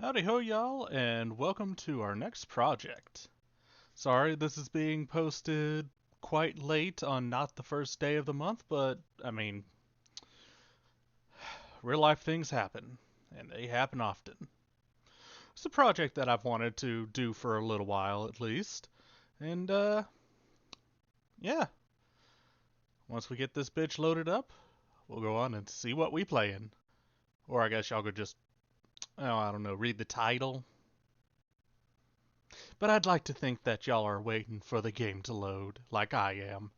Howdy ho, y'all, and welcome to our next project. Sorry this is being posted quite late on not the first day of the month, but I mean, real life things happen, and they happen often. It's a project that I've wanted to do for a little while at least, and yeah, once we get this bitch loaded up, we'll go on and see what we playin'. Or I guess y'all could just, oh, I don't know, read the title. But I'd like to think that y'all are waiting for the game to load, like I am.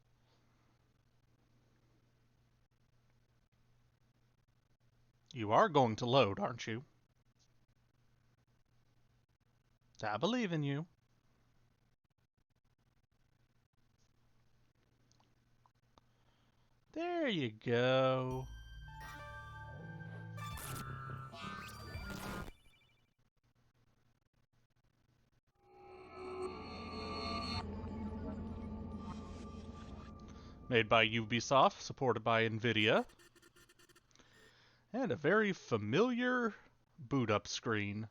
You are going to load, aren't you? I believe in you. There you go. Made by Ubisoft, supported by Nvidia. And a very familiar boot up screen.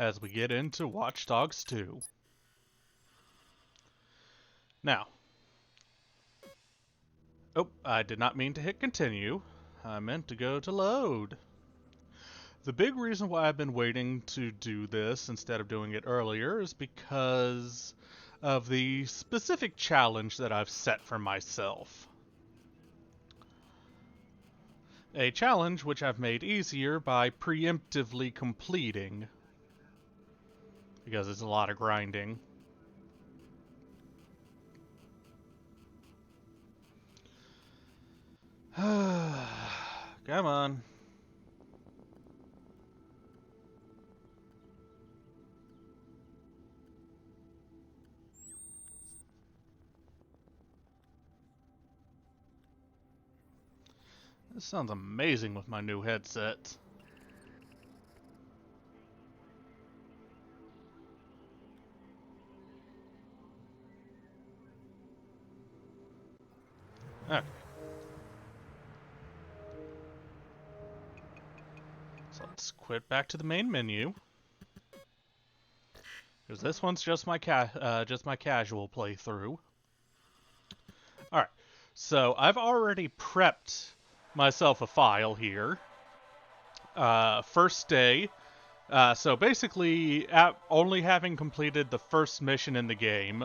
As we get into Watch Dogs 2. Now, oh, I did not mean to hit continue. I meant to go to load. The big reason why I've been waiting to do this instead of doing it earlier is because of the specific challenge that I've set for myself. A challenge which I've made easier by preemptively completing, because it's a lot of grinding. Come on. This sounds amazing with my new headset. Okay. So let's quit back to the main menu. Because this one's just my casual playthrough. Alright, so I've already prepped myself a file here. First day. So basically, only having completed the first mission in the game,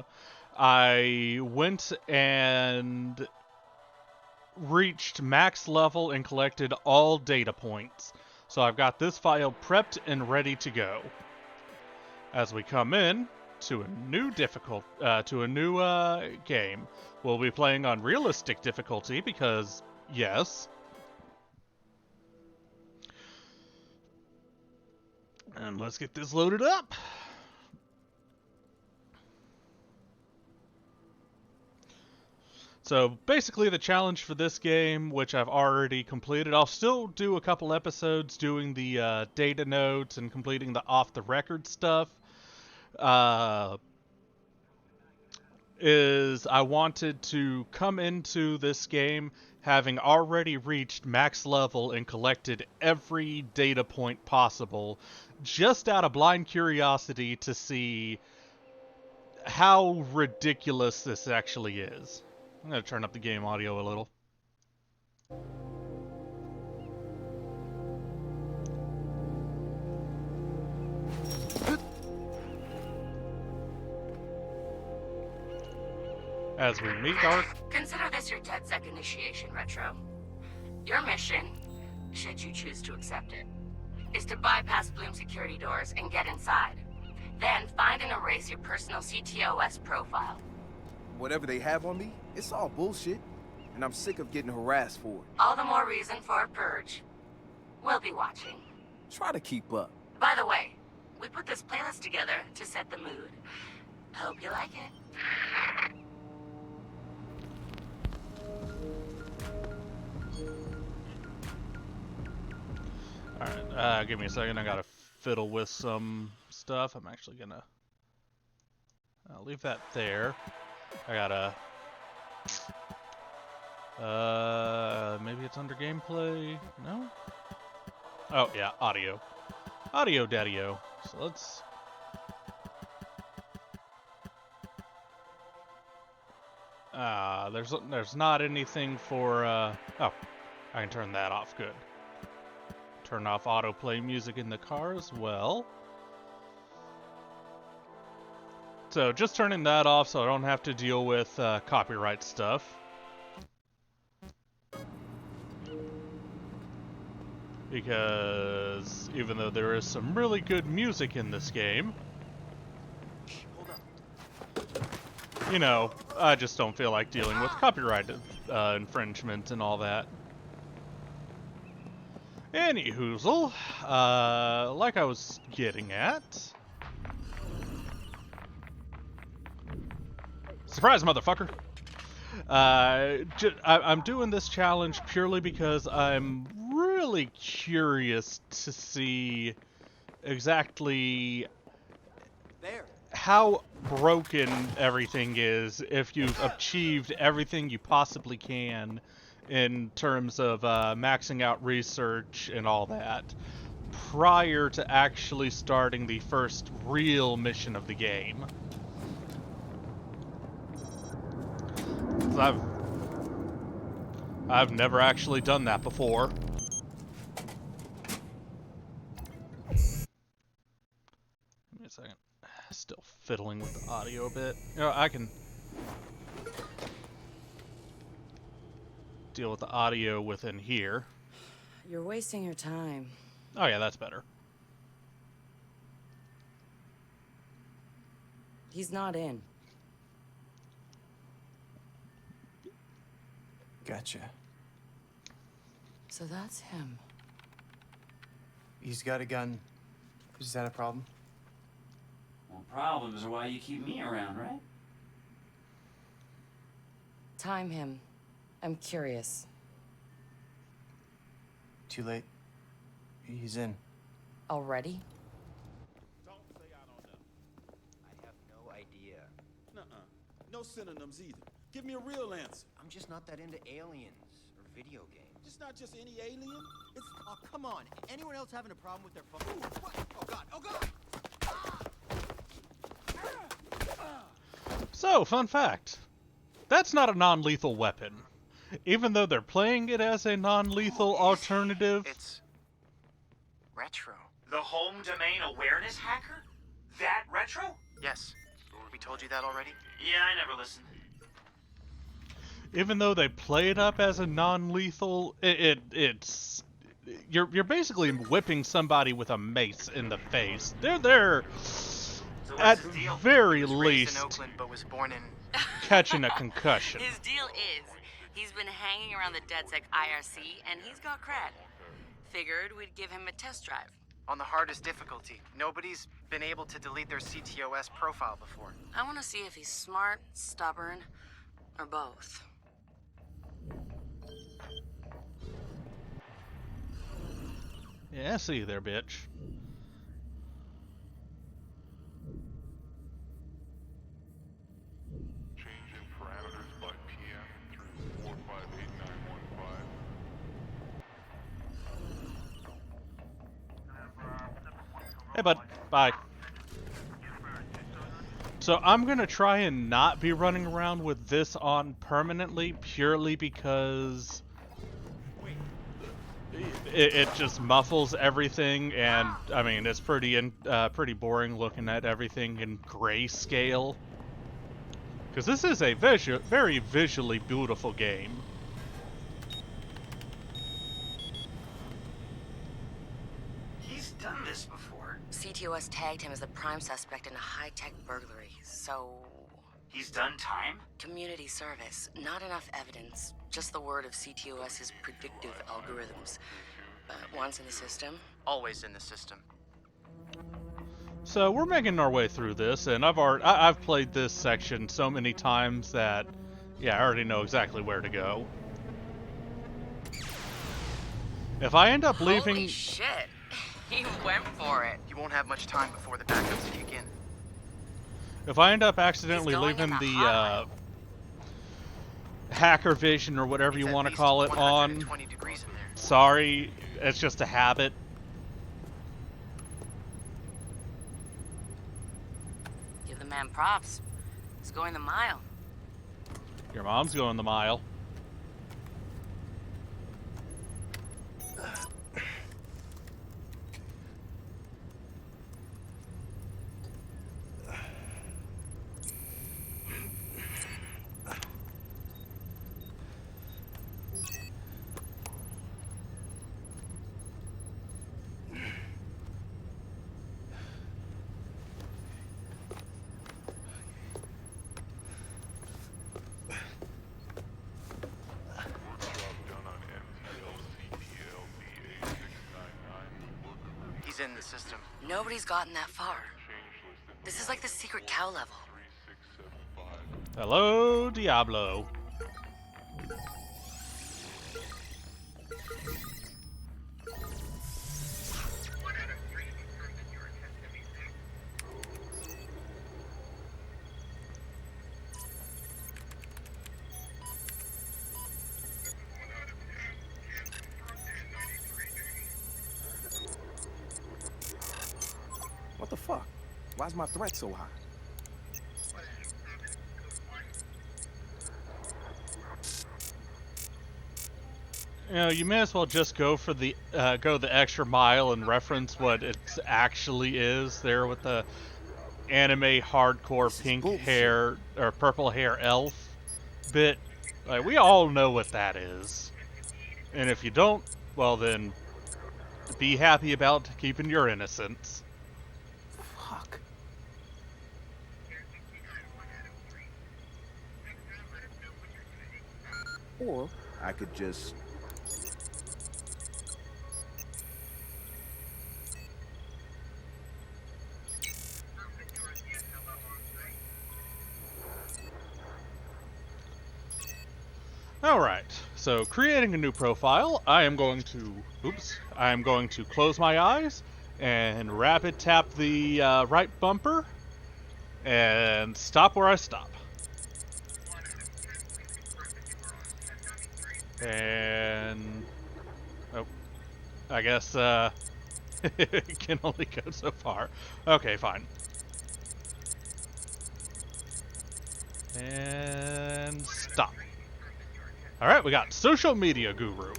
I went and reached max level and collected all data points. So I've got this file prepped and ready to go. As we come in to a new game, we'll be playing on realistic difficulty because yes. And let's get this loaded up. So basically the challenge for this game, which I've already completed, I'll still do a couple episodes doing the data notes and completing the off-the-record stuff, is I wanted to come into this game having already reached max level and collected every data point possible, just out of blind curiosity to see how ridiculous this actually is. I'm going to turn up the game audio a little. As we meet our... Consider this your DedSec initiation, Retro. Your mission, should you choose to accept it, is to bypass Bloom security doors and get inside. Then find and erase your personal CTOS profile. Whatever they have on me, it's all bullshit. And I'm sick of getting harassed for it. All the more reason for a purge. We'll be watching. Try to keep up. By the way, we put this playlist together to set the mood. Hope you like it. Alright, give me a second. I gotta fiddle with some stuff. I'm actually gonna... I'll leave that there. I gotta Maybe it's under gameplay? No? Oh, yeah, audio. Audio daddy-o. So let's... there's not anything for, oh, I can turn that off, good. Turn off autoplay music in the car as well. So just turning that off so I don't have to deal with copyright stuff. Because even though there is some really good music in this game, you know, I just don't feel like dealing with copyright infringement and all that. Anyhoozle, like I was getting at... Surprise, motherfucker! I'm doing this challenge purely because I'm really curious to see exactly how broken everything is if you've achieved everything you possibly can in terms of maxing out research and all that prior to actually starting the first real mission of the game. I've never actually done that before. Give me a second. Still fiddling with the audio a bit. You know, I can deal with the audio within here. You're wasting your time. Oh yeah, that's better. He's not in. Gotcha. So that's him. He's got a gun. Is that a problem? Well, problems are why you keep me around, right? Time him. I'm curious. Too late. He's in. Already? Don't say I don't know. I have no idea. Nuh-uh. No synonyms either. Give me a real answer. I'm just not that into aliens or video games. It's not just any alien. It's... Oh, come on. Anyone else having a problem with their phone? Ooh, what? Oh, God. Oh, God! So, fun fact. That's not a non-lethal weapon. Even though they're playing it as a non-lethal alternative. It's... retro. The home domain awareness hacker? That retro? Yes. We told you that already? Yeah, I never listened. Even though they play it up as a non-lethal, it's you're basically whipping somebody with a mace in the face. They're So at what's the deal? very Raised in least Oakland, but was born in... catching a concussion. His deal is, he's been hanging around the DedSec IRC, and he's got cred. Figured we'd give him a test drive. on the hardest difficulty. Nobody's been able to delete their CTOS profile before. I want to see if he's smart, stubborn, or both. Yeah, I see you there, bitch. Changing parameters by PM through 4589115. Hey, bud. Bye. So I'm gonna try and not be running around with this on permanently, purely because it just muffles everything, and I mean it's pretty boring looking at everything in grayscale. Because this is a very visually beautiful game. He's done this before. CTOS tagged him as the prime suspect in a high-tech burglary, so... He's done time? Community service. Not enough evidence. Just the word of CTOS's predictive algorithms. But once in the system... Always in the system. So we're making our way through this, and I've played this section so many times that, yeah, I already know exactly where to go. If I end up leaving... Holy shit! He went for it. You won't have much time before the backups kick in. If I end up accidentally He's going leaving in the the, hot hacker vision or whatever It's you at want to least call it 120 degrees in there. Sorry, it's just a habit. Give the man props. He's going the mile. Your mom's going the mile. He's in the system. Nobody's gotten that far. This is like the secret cow level. Hello, Diablo. What the fuck? Why's my threat so high? You know, you may as well just go for the go the extra mile and reference what it actually is there with the anime hardcore pink bullshit. hair or purple hair elf bit. Like, we all know what that is. And if you don't, well then be happy about keeping your innocence. Fuck. Or I could just... Alright, so creating a new profile, I am going to close my eyes and rapid tap the right bumper and stop where I stop. And, oh, I guess it can only go so far. Okay, fine. And stop. Alright, we got Social Media Guru.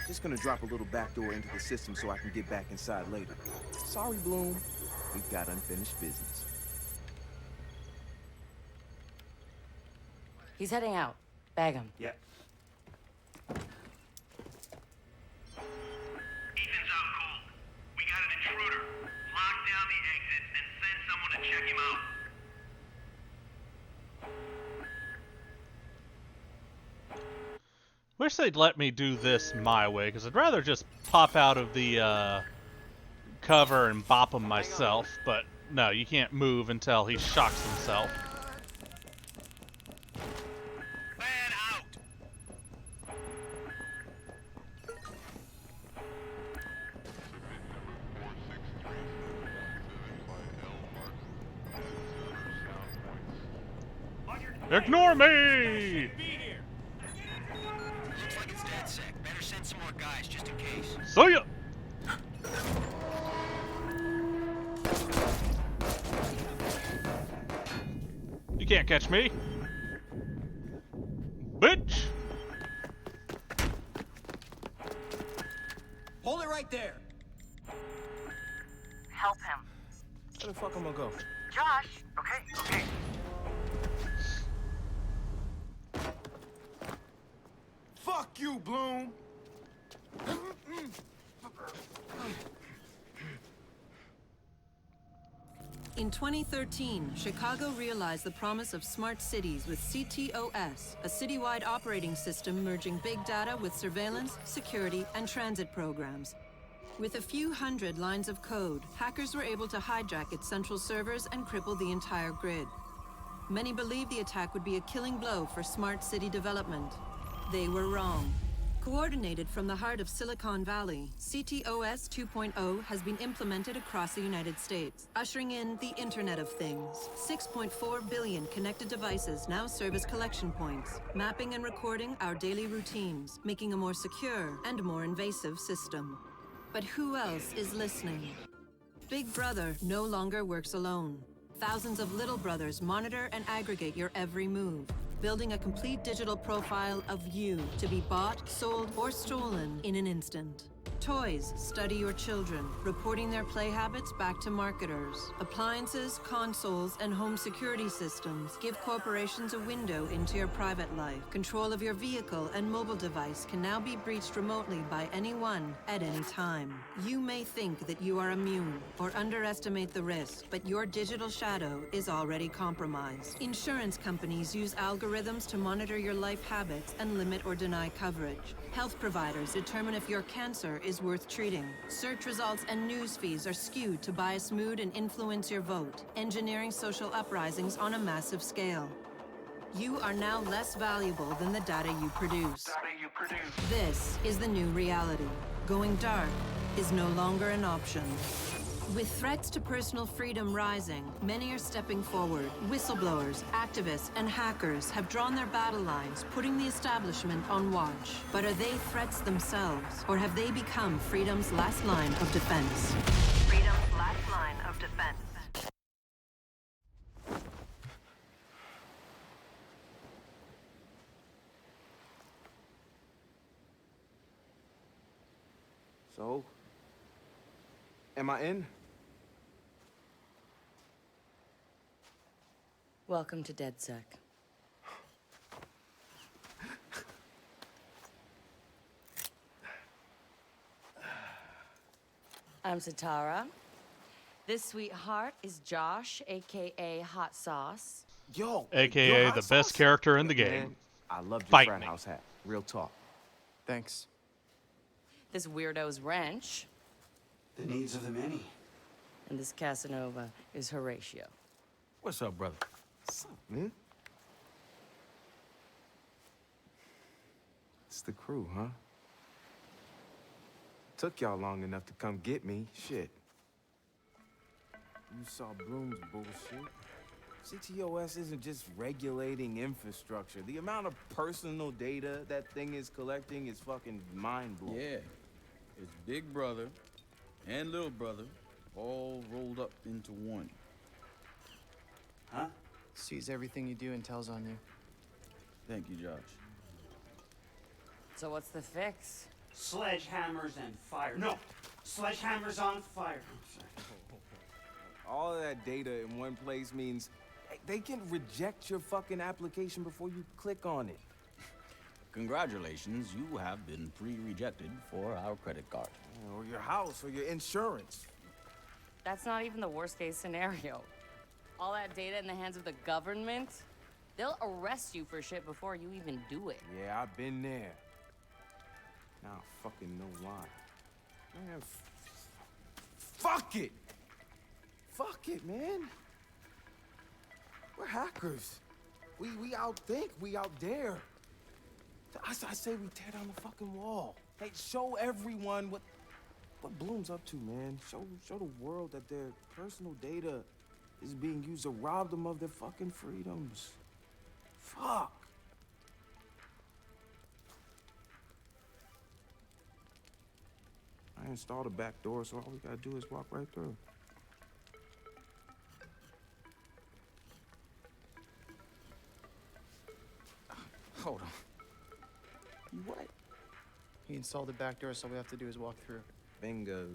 Just gonna drop a little backdoor into the system so I can get back inside later. Sorry, Bloom. We've got unfinished business. He's heading out. Bag him. Yeah. Ethan's out cold. We got an intruder. Lock down the exits and send someone to check him out. Wish they'd let me do this my way, because I'd rather just pop out of the cover and bop him myself, but no, you can't move until he shocks himself. Man out! Ignore me! Looks like it's DedSec. Better send some more guys just in case. See ya! You can't catch me. Bitch! Hold it right there. Help him. Where the fuck am I gonna go? Josh! Okay. Fuck you, Bloom! In 2013, Chicago realized the promise of smart cities with CTOS, a citywide operating system merging big data with surveillance, security, and transit programs. With a few hundred lines of code, hackers were able to hijack its central servers and cripple the entire grid. Many believed the attack would be a killing blow for smart city development. They were wrong. Coordinated from the heart of Silicon Valley, CTOS 2.0 has been implemented across the United States, ushering in the Internet of Things. 6.4 billion connected devices now serve as collection points, mapping and recording our daily routines, making a more secure and more invasive system. But who else is listening? Big Brother no longer works alone. Thousands of little brothers monitor and aggregate your every move, building a complete digital profile of you to be bought, sold, or stolen in an instant. Toys study your children, reporting their play habits back to marketers. Appliances, consoles, and home security systems give corporations a window into your private life. Control of your vehicle and mobile device can now be breached remotely by anyone at any time. You may think that you are immune or underestimate the risk, but your digital shadow is already compromised. Insurance companies use algorithms to monitor your life habits and limit or deny coverage. Health providers determine if your cancer is worth treating. Search results and news feeds are skewed to bias mood and influence your vote, engineering social uprisings on a massive scale. You are now less valuable than the data you produce. This is the new reality. Going dark is no longer an option. With threats to personal freedom rising, many are stepping forward. Whistleblowers, activists, and hackers have drawn their battle lines, putting the establishment on watch. But are they threats themselves, or have they become freedom's last line of defense? Freedom's last line of defense. So, am I in? Welcome to DedSec. I'm Satara. This sweetheart is Josh, aka Hot Sauce. Yo, AKA you're the hot best sauce? character in the Man, game. I love your Fight frat me. house hat. Real talk. Thanks. This weirdo's Wrench, The needs of the many. and this Casanova is Horatio. What's up, brother? What's up, man? It's the crew, huh? Took y'all long enough to come get me. Shit. You saw Bloom's bullshit. CTOS isn't just regulating infrastructure. The amount of personal data that thing is collecting is fucking mind-blowing. Yeah. It's Big Brother and Little Brother all rolled up into one. Huh? Sees everything you do and tells on you. Thank you, Josh. So what's the fix? Sledgehammers and fire. No! Sledgehammers on fire. I'm sorry. All of that data in one place means they can reject your fucking application before you click on it. Congratulations, you have been pre-rejected for our credit card. Or your house, or your insurance. That's not even the worst case scenario. All that data in the hands of the government, they'll arrest you for shit before you even do it. Yeah, I've been there. Now I fucking know why. Man, fuck it! Fuck it, man. We're hackers. We outthink, we out dare. I say we tear down the fucking wall. Hey, show everyone what Bloom's up to, man. Show the world that their personal data is being used to rob them of their fucking freedoms. Fuck. I installed a back door, so all we gotta do is walk right through. Hold on. You what? He installed the back door, so all we have to do is walk through. Bingo.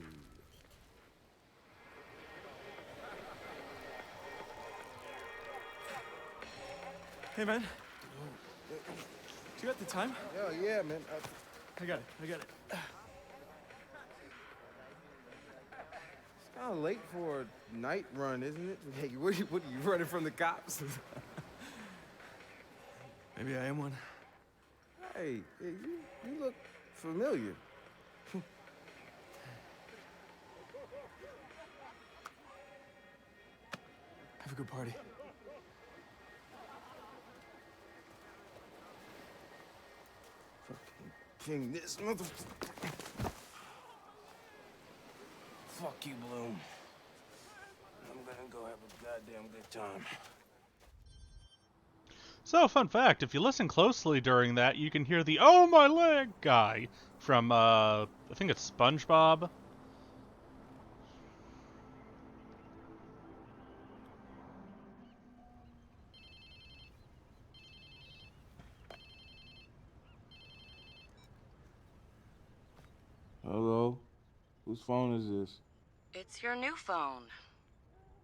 Hey, man. Do you got the time? Yeah, man. I got it. It's kind of late for a night run, isn't it? Hey, what are you running from the cops? Maybe I am one. Hey, you look familiar. Have a good party. Fucking fucking this mother. Fuck you, Bloom. I'm gonna go have a goddamn good time. So, fun fact, if you listen closely during that, you can hear the "Oh my leg" guy from, I think it's SpongeBob. Hello? Whose phone is this? It's your new phone.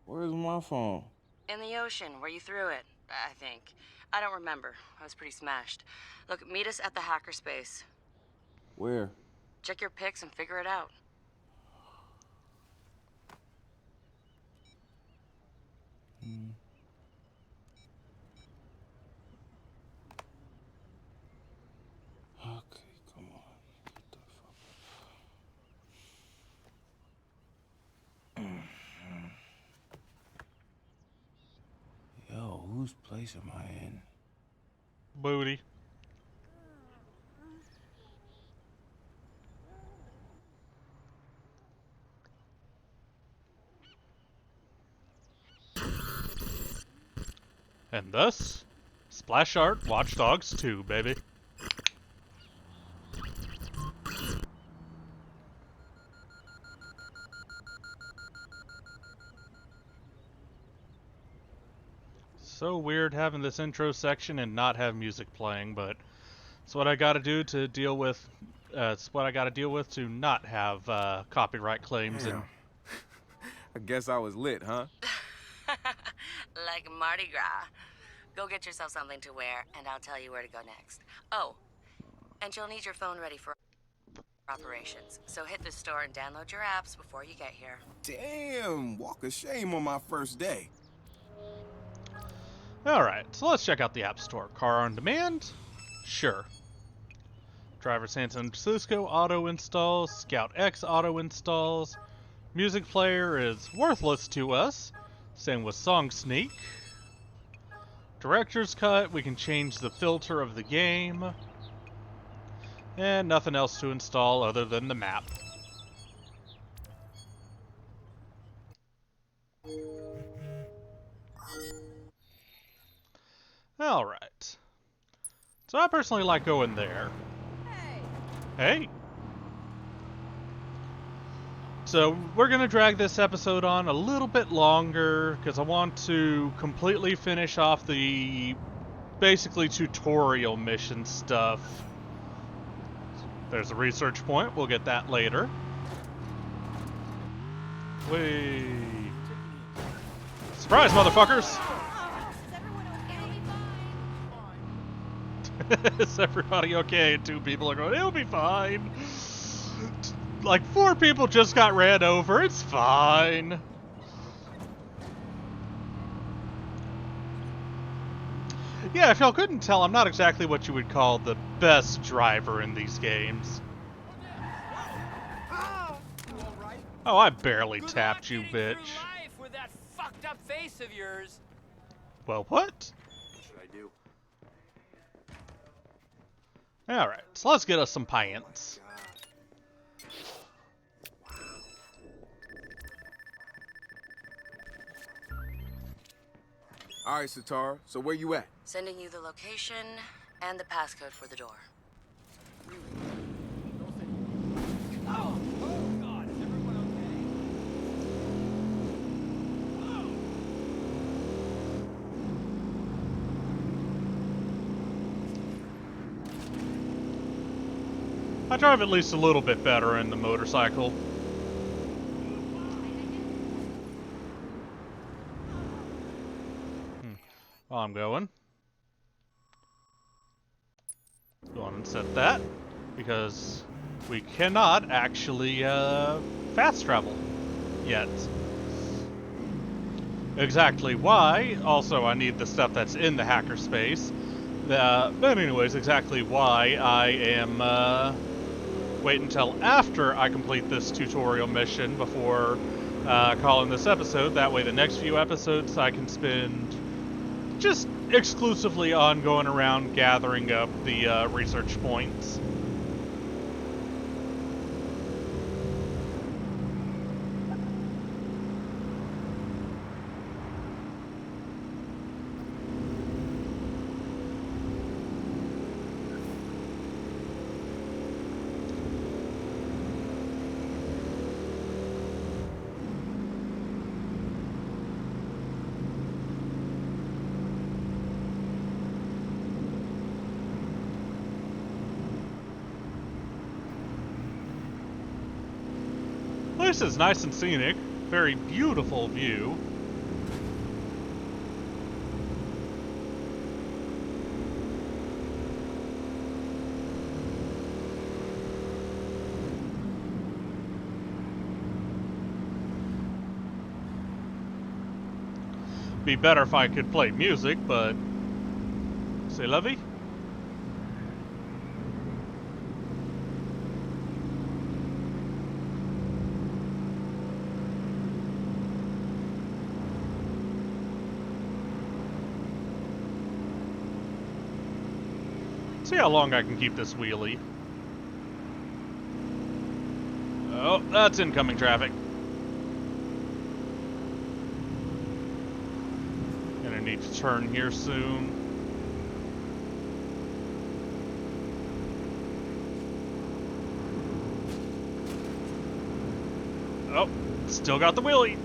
Where's my phone? In the ocean, where you threw it, I think. I don't remember. I was pretty smashed. Look, meet us at the hackerspace. Where? Check your pics and figure it out. Okay, come on. What the fuck? Yo, whose place am I in? Booty. And thus, Splash Art Watch Dogs 2, baby. So weird having this intro section and not have music playing, but it's what I gotta do to deal with, it's what I gotta deal with to not have copyright claims. Damn. And I guess I was lit, huh? Like Mardi Gras. Go get yourself something to wear, and I'll tell you where to go next. Oh, and you'll need your phone ready for operations. So hit the store and download your apps before you get here. Damn, walk of shame on my first day. Alright, so let's check out the App Store. Car on Demand? Sure. Driver San Francisco auto installs, Scout X auto installs. Music player is worthless to us. Same with Song Sneak. Director's Cut, we can change the filter of the game. And nothing else to install other than the map. Alright. So I personally like going there. Hey! So we're going to drag this episode on a little bit longer because I want to completely finish off the basically tutorial mission stuff. There's a research point, we'll get that later. Whee! Surprise, motherfuckers! Is everybody okay? And 2 people are going, it'll be fine. Like 4 people just got ran over, it's fine. Yeah, if y'all couldn't tell, I'm not exactly what you would call the best driver in these games. Oh, I barely tapped you, bitch. With that fucked up face of yours. Well, what? What should I do? Alright, so let's get us some pants. All right, Satara, so where you at? Sending you the location and the passcode for the door. Oh God, is everyone okay? I drive at least a little bit better in the motorcycle. While I'm going. Go on and set that, because we cannot actually fast travel yet. Exactly why, also I need the stuff that's in the hackerspace. But anyways, exactly why I am wait until after I complete this tutorial mission before calling this episode. That way the next few episodes I can spend just exclusively on going around gathering up the research points. This is nice and scenic. Very beautiful view. Be better if I could play music, but c'est la vie. See how long I can keep this wheelie. Oh, that's incoming traffic. Gonna need to turn here soon. Oh, still got the wheelie.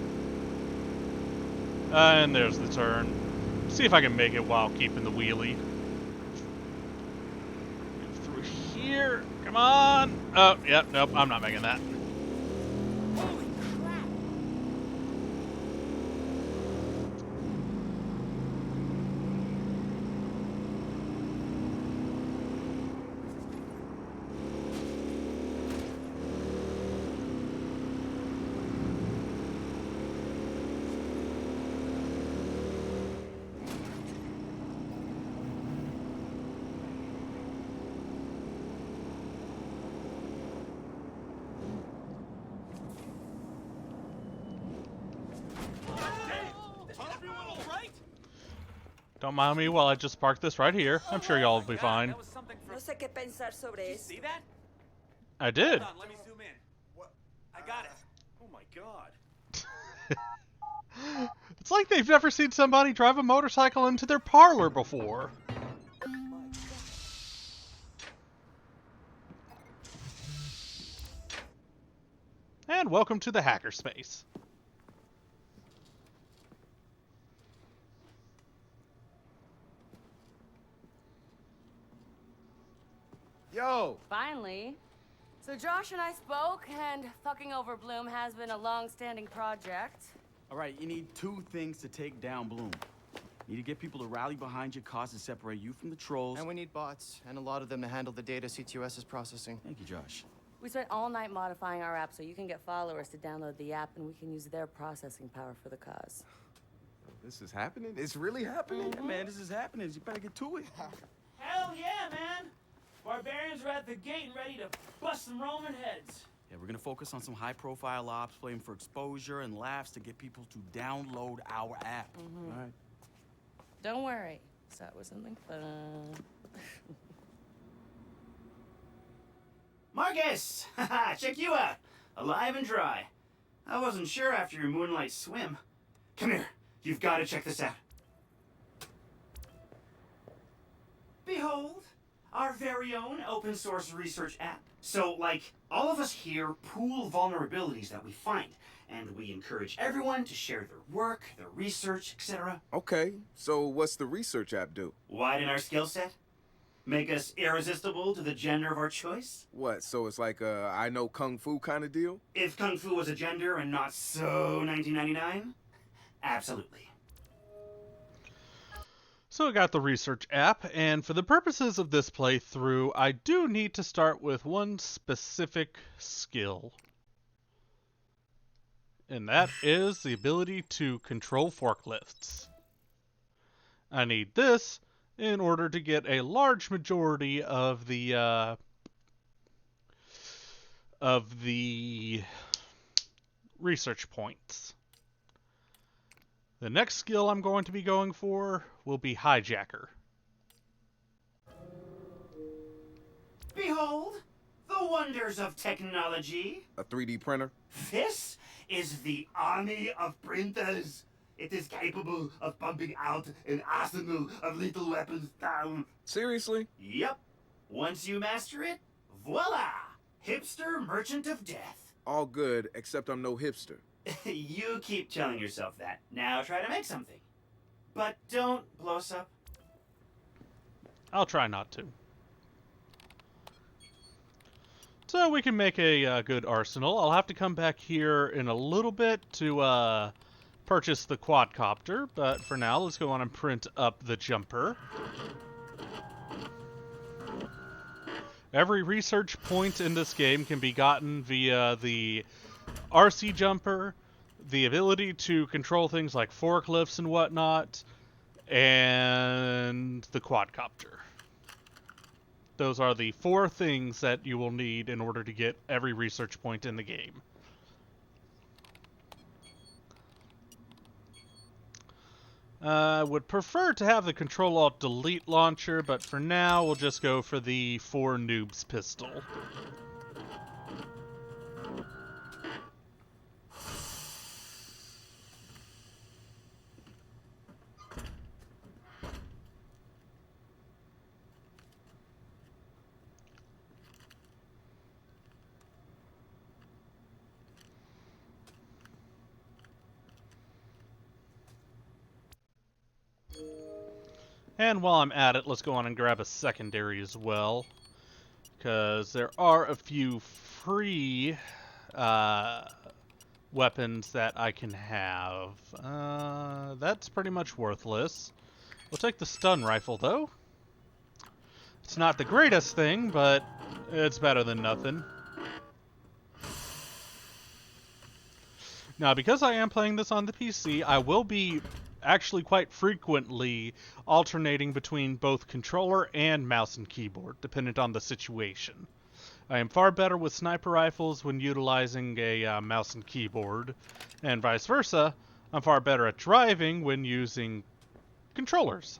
And there's the turn. See if I can make it while keeping the wheelie. Through here. Come on. Oh, yep, nope, I'm not making that. Holy crap! Don't mind me while I just park this right here. I'm sure y'all will be fine. That was something for... No sé qué pensar sobre Did you eso. see that? I did. Hold on, let me zoom in. What? I got it. Oh my god. It's like they've never seen somebody drive a motorcycle into their parlor before. And welcome to the hackerspace. Yo! Finally. So Josh and I spoke, and fucking over Bloom has been a long-standing project. All right, you need two things to take down Bloom. You need to get people to rally behind your cause and separate you from the trolls. And we need bots, and a lot of them to handle the data CTOS is processing. Thank you, Josh. We spent all night modifying our app so you can get followers to download the app, and we can use their processing power for the cause. This is happening? It's really happening? Yeah, man, this is happening. You better get to it. Hell yeah, man! Barbarians are at the gate and ready to bust some Roman heads. Yeah, we're gonna focus on some high-profile ops, playing for exposure and laughs to get people to download our app. All right. Don't worry. Start with something fun. Marcus! Haha, check you out. Alive and dry. I wasn't sure after your moonlight swim. Come here. You've got to check this out. Behold, our very own open source research app. So, like, all of us here pool vulnerabilities that we find, and we encourage everyone to share their work, their research, etc. Okay, so what's the research app do? Widen our skill set? Make us irresistible to the gender of our choice? What, so it's like a I know Kung Fu kind of deal? If Kung Fu was a gender and not so 1999? Absolutely. So I got the research app, and for the purposes of this playthrough, I do need to start with one specific skill. And that is the ability to control forklifts. I need this in order to get a large majority of the research points. The next skill I'm going to be going for will be Hijacker. Behold, the wonders of technology. A 3D printer? This is the army of printers. It is capable of pumping out an arsenal of lethal weapons down. Seriously? Yep. Once you master it, voila! Hipster merchant of death. All good, except I'm no hipster. You keep telling yourself that. Now try to make something. But don't blow us up. I'll try not to. So we can make a good arsenal. I'll have to come back here in a little bit to purchase the quadcopter, but for now, let's go on and print up the jumper. Every research point in this game can be gotten via the RC jumper, the ability to control things like forklifts and whatnot, and the quadcopter. Those are the 4 things that you will need in order to get every research point in the game. I would prefer to have the Control-Alt-Delete launcher, but for now we'll just go for the 4 noobs pistol. And while I'm at it, let's go on and grab a secondary as well, because there are a few free weapons that I can have. That's pretty much worthless. We'll take the stun rifle, though. It's not the greatest thing, but it's better than nothing. Now, because I am playing this on the PC, I will be actually quite frequently alternating between both controller and mouse and keyboard, dependent on the situation. I am far better with sniper rifles when utilizing a mouse and keyboard, and vice versa, I'm far better at driving when using controllers.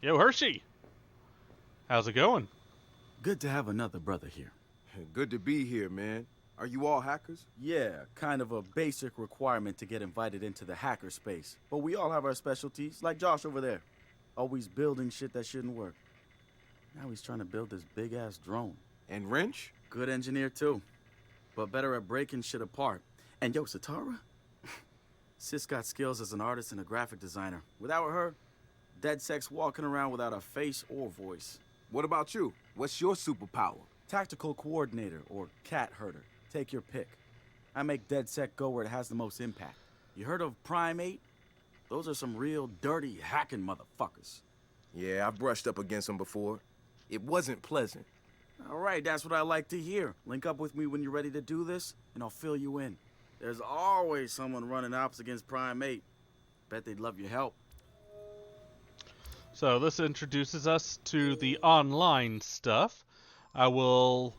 Yo, Hershey! How's it going? Good to have another brother here. Good to be here, man. Are you all hackers? Yeah, kind of a basic requirement to get invited into the hacker space. But we all have our specialties, like Josh over there. Always building shit that shouldn't work. Now he's trying to build this big-ass drone. And Wrench? Good engineer, too. But better at breaking shit apart. And yo, Satara? Sis got skills as an artist and a graphic designer. Without her, DedSec's walking around without a face or voice. What about you? What's your superpower? Tactical coordinator, or cat herder. Take your pick. I make DedSec go where it has the most impact. You heard of Prime 8? Those are some real dirty hacking motherfuckers. Yeah, I brushed up against them before. It wasn't pleasant. All right, that's what I like to hear. Link up with me when you're ready to do this, and I'll fill you in. There's always someone running ops against Prime 8. Bet they'd love your help. So this introduces us to the online stuff. I will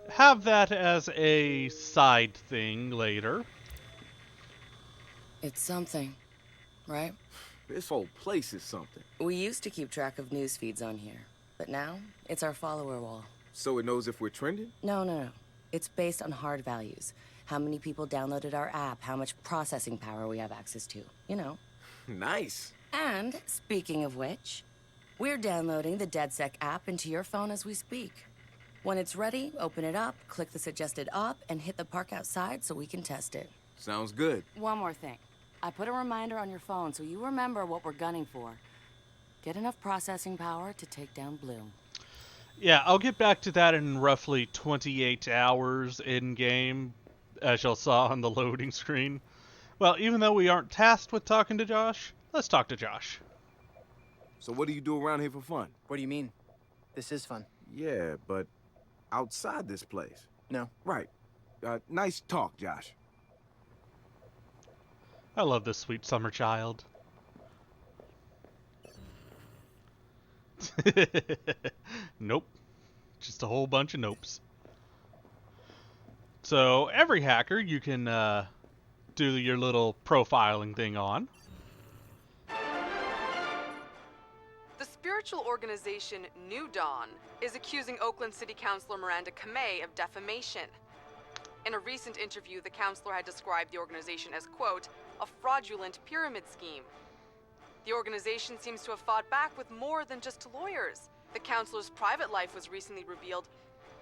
have that as a side thing later. It's something, right? This whole place is something. We used to keep track of news feeds on here, but now it's our follower wall. So it knows if we're trending? No. It's based on hard values. How many people downloaded our app, how much processing power we have access to, you know. Nice. And, speaking of which, we're downloading the DedSec app into your phone as we speak. When it's ready, open it up, click the suggested op, and hit the park outside so we can test it. Sounds good. One more thing. I put a reminder on your phone so you remember what we're gunning for. Get enough processing power to take down Bloom. Yeah, I'll get back to that in roughly 28 hours in-game, as y'all saw on the loading screen. Well, even though we aren't tasked with talking to Josh, let's talk to Josh. So what do you do around here for fun? What do you mean? This is fun. Yeah, but outside this place. No. Right. Nice talk, Josh. I love this sweet summer child. Nope. Just a whole bunch of nopes. So, every hacker you can do your little profiling thing on. The spiritual organization New Dawn is accusing Oakland City Councilor Miranda Kamei of defamation. In a recent interview, the councilor had described the organization as, quote, a fraudulent pyramid scheme. The organization seems to have fought back with more than just lawyers. The councilor's private life was recently revealed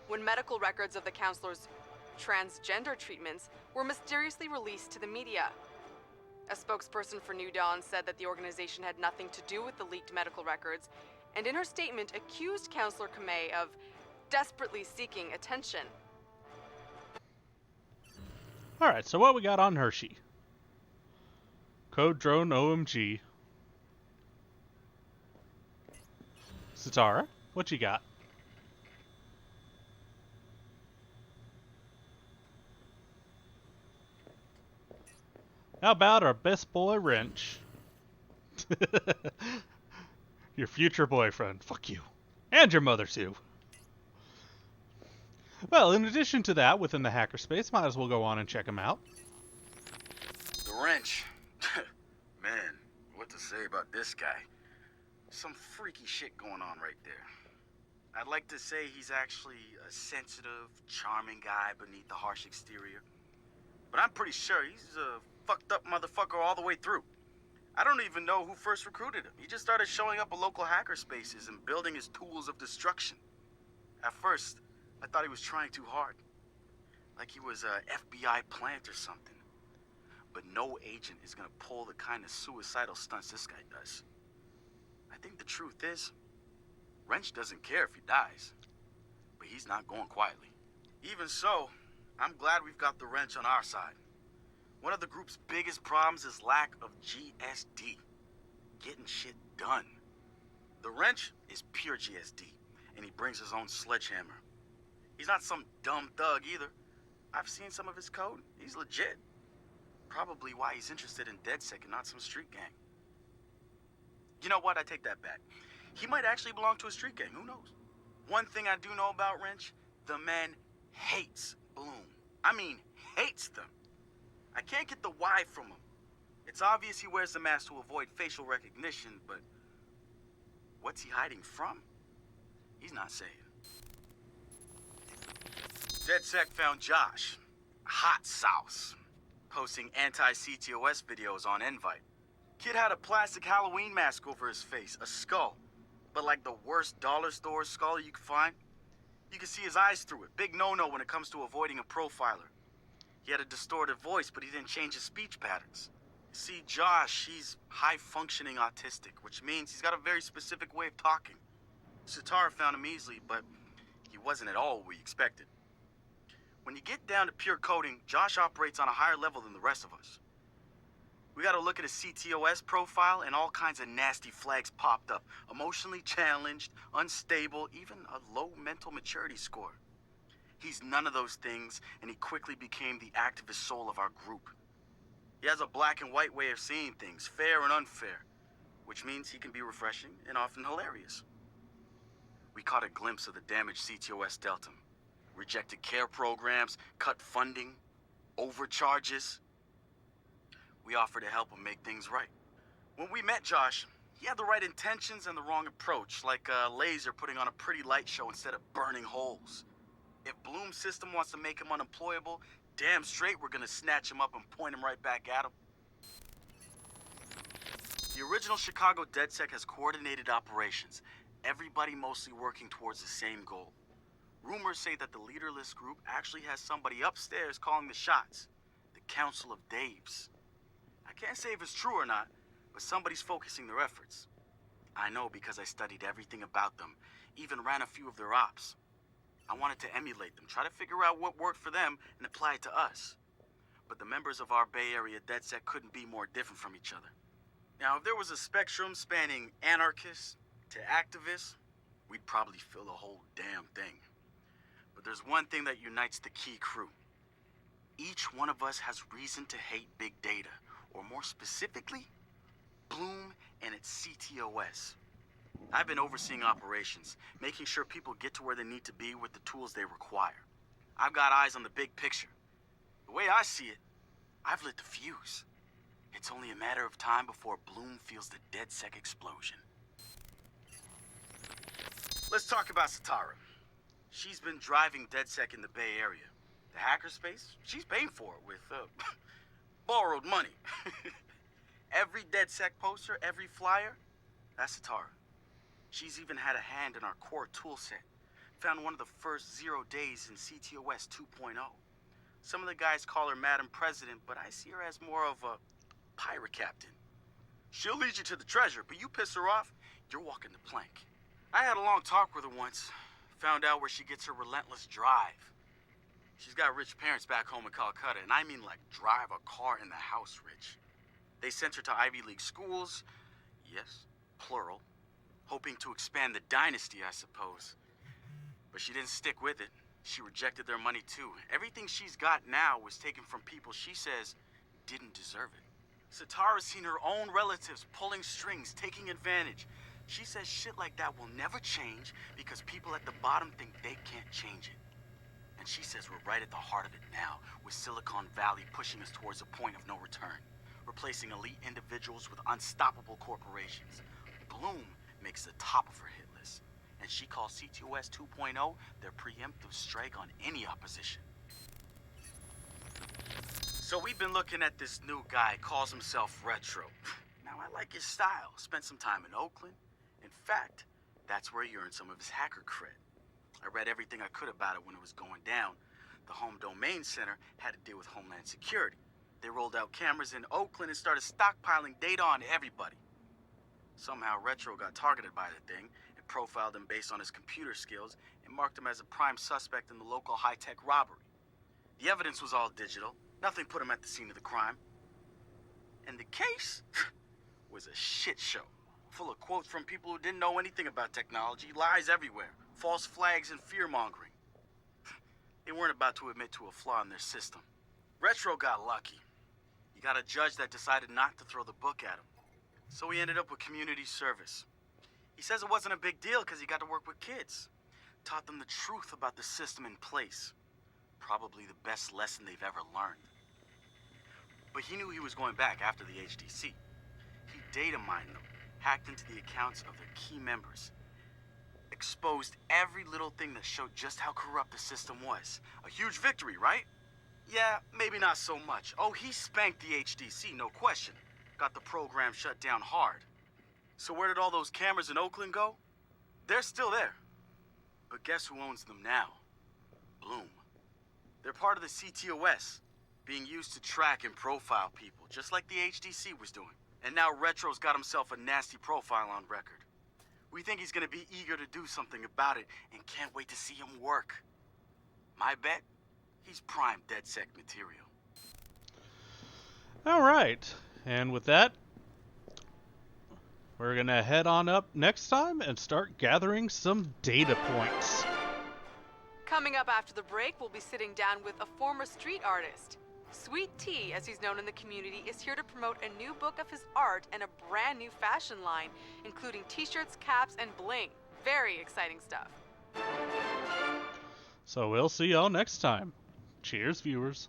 when medical records of the councilor's transgender treatments were mysteriously released to the media. A spokesperson for New Dawn said that the organization had nothing to do with the leaked medical records and in her statement accused Counselor Kamei of desperately seeking attention. Alright, so what we got on Hershey? Code Drone OMG. Satara, what you got? How about our best boy, Wrench? Your future boyfriend. Fuck you. And your mother, too. Well, in addition to that, within the hackerspace, might as well go on and check him out. The Wrench. Man, what to say about this guy? Some freaky shit going on right there. I'd like to say he's actually a sensitive, charming guy beneath the harsh exterior. But I'm pretty sure he's a fucked up motherfucker all the way through. I don't even know who first recruited him. He just started showing up at local hacker spaces and building his tools of destruction. At first, I thought he was trying too hard. Like he was a FBI plant or something. But no agent is gonna pull the kind of suicidal stunts this guy does. I think the truth is, Wrench doesn't care if he dies. But he's not going quietly. Even so, I'm glad we've got the Wrench on our side. One of the group's biggest problems is lack of GSD. Getting shit done. The Wrench is pure GSD, and he brings his own sledgehammer. He's not some dumb thug either. I've seen some of his code. He's legit. Probably why he's interested in DedSec and not some street gang. You know what? I take that back. He might actually belong to a street gang. Who knows? One thing I do know about Wrench, the man hates Bloom. I mean, hates them. I can't get the why from him. It's obvious he wears the mask to avoid facial recognition, but what's he hiding from? He's not saying. DedSec found Josh, hot sauce, posting anti-CTOS videos on Invite. Kid had a plastic Halloween mask over his face, a skull, but like the worst dollar store skull you could find. You can see his eyes through it. Big no-no when it comes to avoiding a profiler. He had a distorted voice, but he didn't change his speech patterns. See, Josh, he's high-functioning autistic, which means he's got a very specific way of talking. Satara found him easily, but he wasn't at all what we expected. When you get down to pure coding, Josh operates on a higher level than the rest of us. We gotta look at his CTOS profile, and all kinds of nasty flags popped up. Emotionally challenged, unstable, even a low mental maturity score. He's none of those things, and he quickly became the activist soul of our group. He has a black and white way of seeing things, fair and unfair, which means he can be refreshing and often hilarious. We caught a glimpse of the damage CTOS dealt him. Rejected care programs, cut funding, overcharges. We offered to help him make things right. When we met Josh, he had the right intentions and the wrong approach, like a laser putting on a pretty light show instead of burning holes. If Bloom's system wants to make him unemployable, damn straight we're gonna snatch him up and point him right back at him. The original Chicago DedSec has coordinated operations, everybody mostly working towards the same goal. Rumors say that the leaderless group actually has somebody upstairs calling the shots, the Council of Daves. I can't say if it's true or not, but somebody's focusing their efforts. I know because I studied everything about them, even ran a few of their ops. I wanted to emulate them, try to figure out what worked for them and apply it to us. But the members of our Bay Area DedSec couldn't be more different from each other. Now, if there was a spectrum spanning anarchists to activists, we'd probably fill the whole damn thing. But there's one thing that unites the key crew. Each one of us has reason to hate big data, or more specifically, Bloom and its CTOS. I've been overseeing operations, making sure people get to where they need to be with the tools they require. I've got eyes on the big picture. The way I see it, I've lit the fuse. It's only a matter of time before Bloom feels the DedSec explosion. Let's talk about Satara. She's been driving DedSec in the Bay Area. The hackerspace, she's paying for it with, borrowed money. Every DedSec poster, every flyer, that's Satara. She's even had a hand in our core toolset. Found one of the first 0 days in CTOS 2.0. Some of the guys call her Madam President, but I see her as more of a pirate captain. She'll lead you to the treasure, but you piss her off, you're walking the plank. I had a long talk with her once. Found out where she gets her relentless drive. She's got rich parents back home in Calcutta, and I mean like drive a car in the house rich. They sent her to Ivy League schools, yes, plural, hoping to expand the dynasty, I suppose. But she didn't stick with it. She rejected their money too. Everything she's got now was taken from people she says didn't deserve it. Satara's seen her own relatives pulling strings, taking advantage. She says shit like that will never change because people at the bottom think they can't change it. And she says we're right at the heart of it now, with Silicon Valley pushing us towards a point of no return, replacing elite individuals with unstoppable corporations. Bloom makes the top of her hit list, and she calls CTOS 2.0 their preemptive strike on any opposition. So we've been looking at this new guy, calls himself Retro. Now I like his style, spent some time in Oakland. In fact, that's where he earned some of his hacker cred. I read everything I could about it when it was going down. The Home Domain Center had to deal with Homeland Security. They rolled out cameras in Oakland and started stockpiling data on everybody. Somehow Retro got targeted by the thing and profiled him based on his computer skills and marked him as a prime suspect in the local high-tech robbery. The evidence was all digital. Nothing put him at the scene of the crime. And the case was a shit show, full of quotes from people who didn't know anything about technology, lies everywhere, false flags and fear-mongering. They weren't about to admit to a flaw in their system. Retro got lucky. He got a judge that decided not to throw the book at him. So he ended up with community service. He says it wasn't a big deal because he got to work with kids. Taught them the truth about the system in place. Probably the best lesson they've ever learned. But he knew he was going back after the HDC. He data mined them, hacked into the accounts of their key members, exposed every little thing that showed just how corrupt the system was. A huge victory, right? Yeah, maybe not so much. Oh, he spanked the HDC, no question. Got the program shut down hard. So where did all those cameras in Oakland go? They're still there. But guess who owns them now? Bloom. They're part of the CTOS, being used to track and profile people, just like the HDC was doing. And now Retro's got himself a nasty profile on record. We think he's gonna be eager to do something about it and can't wait to see him work. My bet, he's prime DedSec material. All right, and with that, we're gonna head on up next time and start gathering some data points. Coming up after the break, we'll be sitting down with a former street artist. Sweet Tea, as he's known in the community, is here to promote a new book of his art and a brand new fashion line, including t-shirts, caps, and bling. Very exciting stuff. So we'll see y'all next time. Cheers, viewers.